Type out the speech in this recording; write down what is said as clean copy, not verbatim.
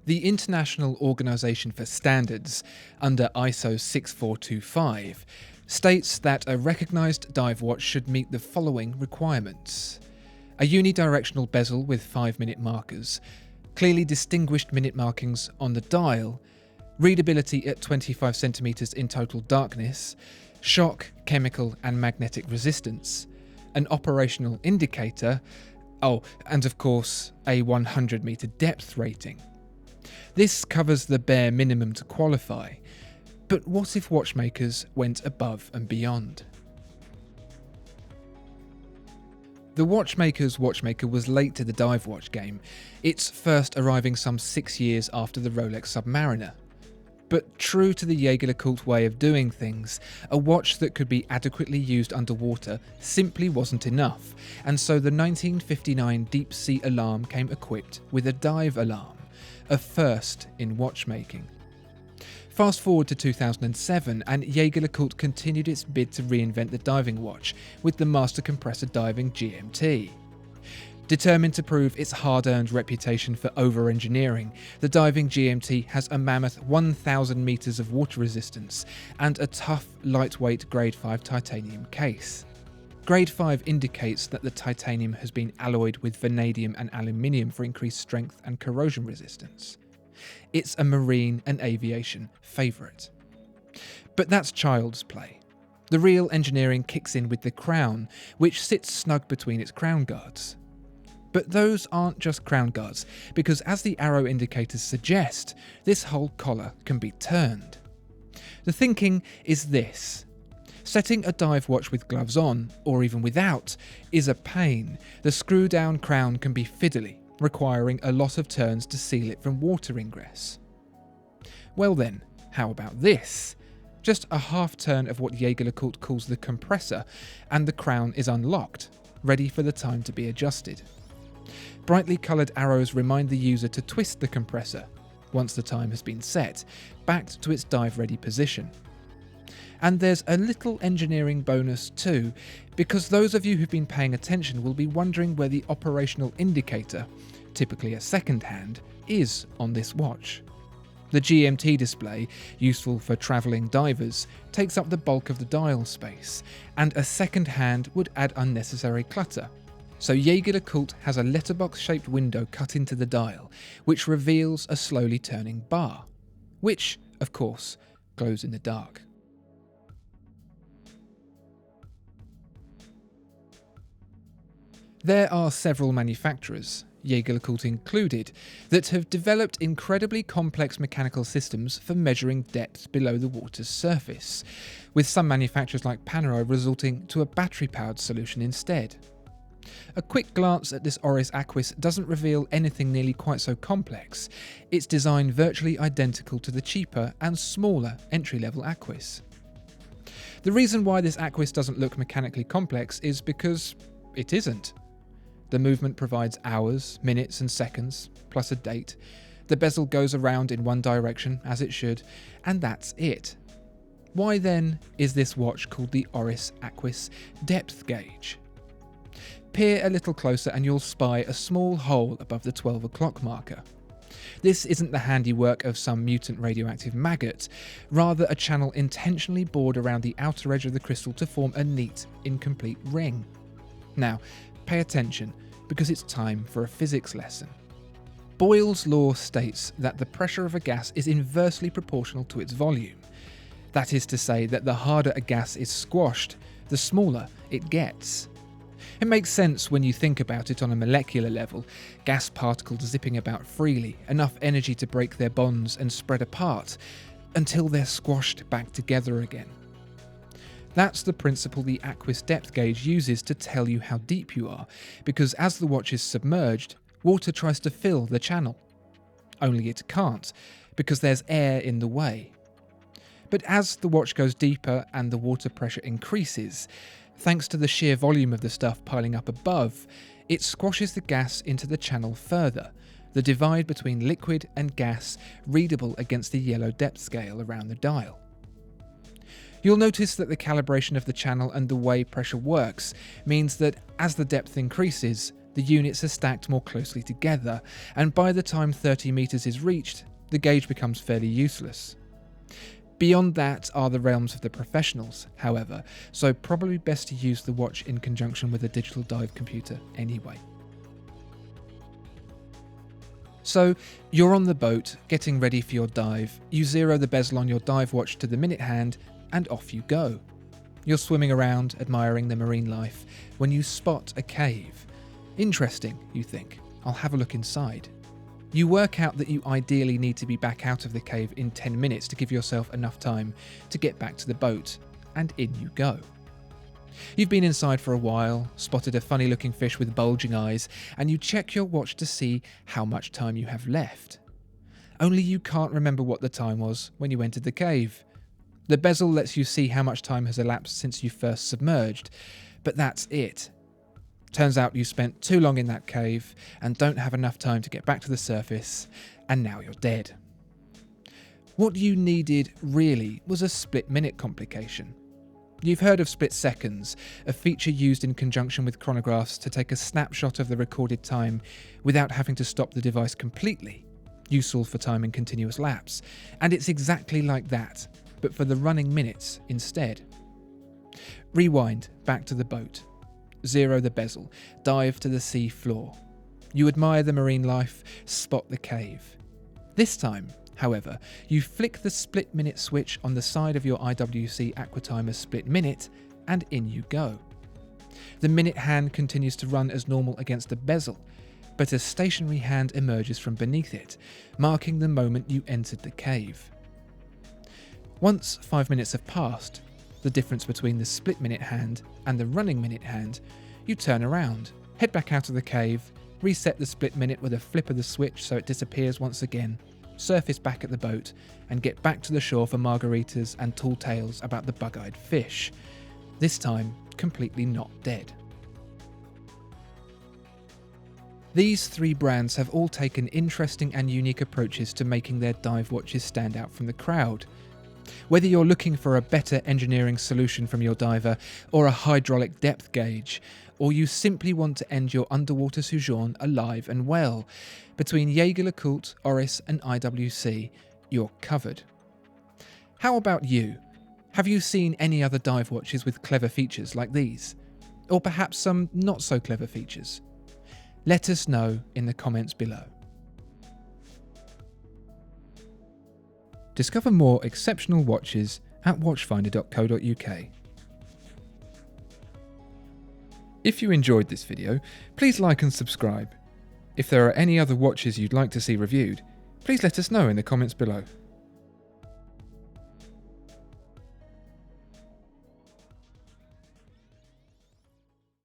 The International Organization for Standards, under ISO 6425, states that a recognized dive watch should meet the following requirements: a unidirectional bezel with 5-minute markers, clearly distinguished minute markings on the dial, readability at 25 centimeters in total darkness, shock, chemical and magnetic resistance, an operational indicator, and of course a 100-meter depth rating. This covers the bare minimum to qualify, but what if watchmakers went above and beyond? The Watchmaker's watchmaker was late to the dive watch game, its first arriving some 6 years after the Rolex Submariner. But true to the Jaeger-LeCoultre way of doing things, a watch that could be adequately used underwater simply wasn't enough, and so the 1959 deep sea alarm came equipped with a dive alarm, a first in watchmaking. Fast forward to 2007 and Jaeger-LeCoultre continued its bid to reinvent the diving watch with the Master Compressor Diving GMT. Determined to prove its hard-earned reputation for over-engineering, the diving GMT has a mammoth 1,000 meters of water resistance and a tough, lightweight Grade 5 titanium case. Grade 5 indicates that the titanium has been alloyed with vanadium and aluminium for increased strength and corrosion resistance. It's a marine and aviation favourite. But that's child's play. The real engineering kicks in with the crown, which sits snug between its crown guards. But those aren't just crown guards, because as the arrow indicators suggest, this whole collar can be turned. The thinking is this: setting a dive watch with gloves on, or even without, is a pain. The screw-down crown can be fiddly, requiring a lot of turns to seal it from water ingress. Well then, how about this? Just a half turn of what Jaeger-LeCoultre calls the compressor, and the crown is unlocked, ready for the time to be adjusted. Brightly coloured arrows remind the user to twist the compressor, once the time has been set, back to its dive-ready position. And there's a little engineering bonus too, because those of you who've been paying attention will be wondering where the operational indicator, typically a second hand, is on this watch. The GMT display, useful for travelling divers, takes up the bulk of the dial space, and a second hand would add unnecessary clutter. So Jaeger-LeCoultre has a letterbox-shaped window cut into the dial, which reveals a slowly turning bar, which, of course, glows in the dark. There are several manufacturers, Jaeger-LeCoultre included, that have developed incredibly complex mechanical systems for measuring depth below the water's surface, with some manufacturers like Panerai resulting to a battery-powered solution instead. A quick glance at this Oris Aquis doesn't reveal anything nearly quite so complex. It's design virtually identical to the cheaper and smaller entry-level Aquis. The reason why this Aquis doesn't look mechanically complex is because it isn't. The movement provides hours, minutes and seconds, plus a date. The bezel goes around in one direction, as it should, and that's it. Why then is this watch called the Oris Aquis Depth Gauge? Peer a little closer and you'll spy a small hole above the 12 o'clock marker. This isn't the handiwork of some mutant radioactive maggot, rather a channel intentionally bored around the outer edge of the crystal to form a neat, incomplete ring. Now, pay attention, because it's time for a physics lesson. Boyle's law states that the pressure of a gas is inversely proportional to its volume. That is to say that the harder a gas is squashed, the smaller it gets. It makes sense when you think about it on a molecular level, gas particles zipping about freely, enough energy to break their bonds and spread apart, until they're squashed back together again. That's the principle the Aquis depth gauge uses to tell you how deep you are, because as the watch is submerged, water tries to fill the channel. Only it can't, because there's air in the way. But as the watch goes deeper and the water pressure increases, thanks to the sheer volume of the stuff piling up above, it squashes the gas into the channel further, the divide between liquid and gas readable against the yellow depth scale around the dial. You'll notice that the calibration of the channel and the way pressure works means that as the depth increases, the units are stacked more closely together, and by the time 30 meters is reached, the gauge becomes fairly useless. Beyond that are the realms of the professionals, however, so probably best to use the watch in conjunction with a digital dive computer anyway. So, you're on the boat, getting ready for your dive, you zero the bezel on your dive watch to the minute hand, and off you go. You're swimming around, admiring the marine life, when you spot a cave. Interesting, you think. I'll have a look inside. You work out that you ideally need to be back out of the cave in 10 minutes to give yourself enough time to get back to the boat, and in you go. You've been inside for a while, spotted a funny looking fish with bulging eyes, and you check your watch to see how much time you have left. Only you can't remember what the time was when you entered the cave. The bezel lets you see how much time has elapsed since you first submerged, but that's it. Turns out you spent too long in that cave and don't have enough time to get back to the surface, and now you're dead. What you needed really was a split-minute complication. You've heard of split seconds, a feature used in conjunction with chronographs to take a snapshot of the recorded time without having to stop the device completely, useful for timing continuous laps, and it's exactly like that, but for the running minutes instead. Rewind back to the boat. Zero the bezel, dive to the sea floor. You admire the marine life, spot the cave. This time, however, you flick the split minute switch on the side of your IWC Aquatimer split minute, and in you go. The minute hand continues to run as normal against the bezel, but a stationary hand emerges from beneath it, marking the moment you entered the cave. Once 5 minutes have passed, the difference between the split minute hand and the running minute hand, you turn around, head back out of the cave, reset the split minute with a flip of the switch so it disappears once again, surface back at the boat, and get back to the shore for margaritas and tall tales about the bug-eyed fish, this time completely not dead. These three brands have all taken interesting and unique approaches to making their dive watches stand out from the crowd. Whether you're looking for a better engineering solution from your diver, or a hydraulic depth gauge, or you simply want to end your underwater sojourn alive and well, between Jaeger-LeCoultre, Oris and IWC, you're covered. How about you? Have you seen any other dive watches with clever features like these? Or perhaps some not so clever features? Let us know in the comments below. Discover more exceptional watches at watchfinder.co.uk. If you enjoyed this video, please like and subscribe. If there are any other watches you'd like to see reviewed, please let us know in the comments below.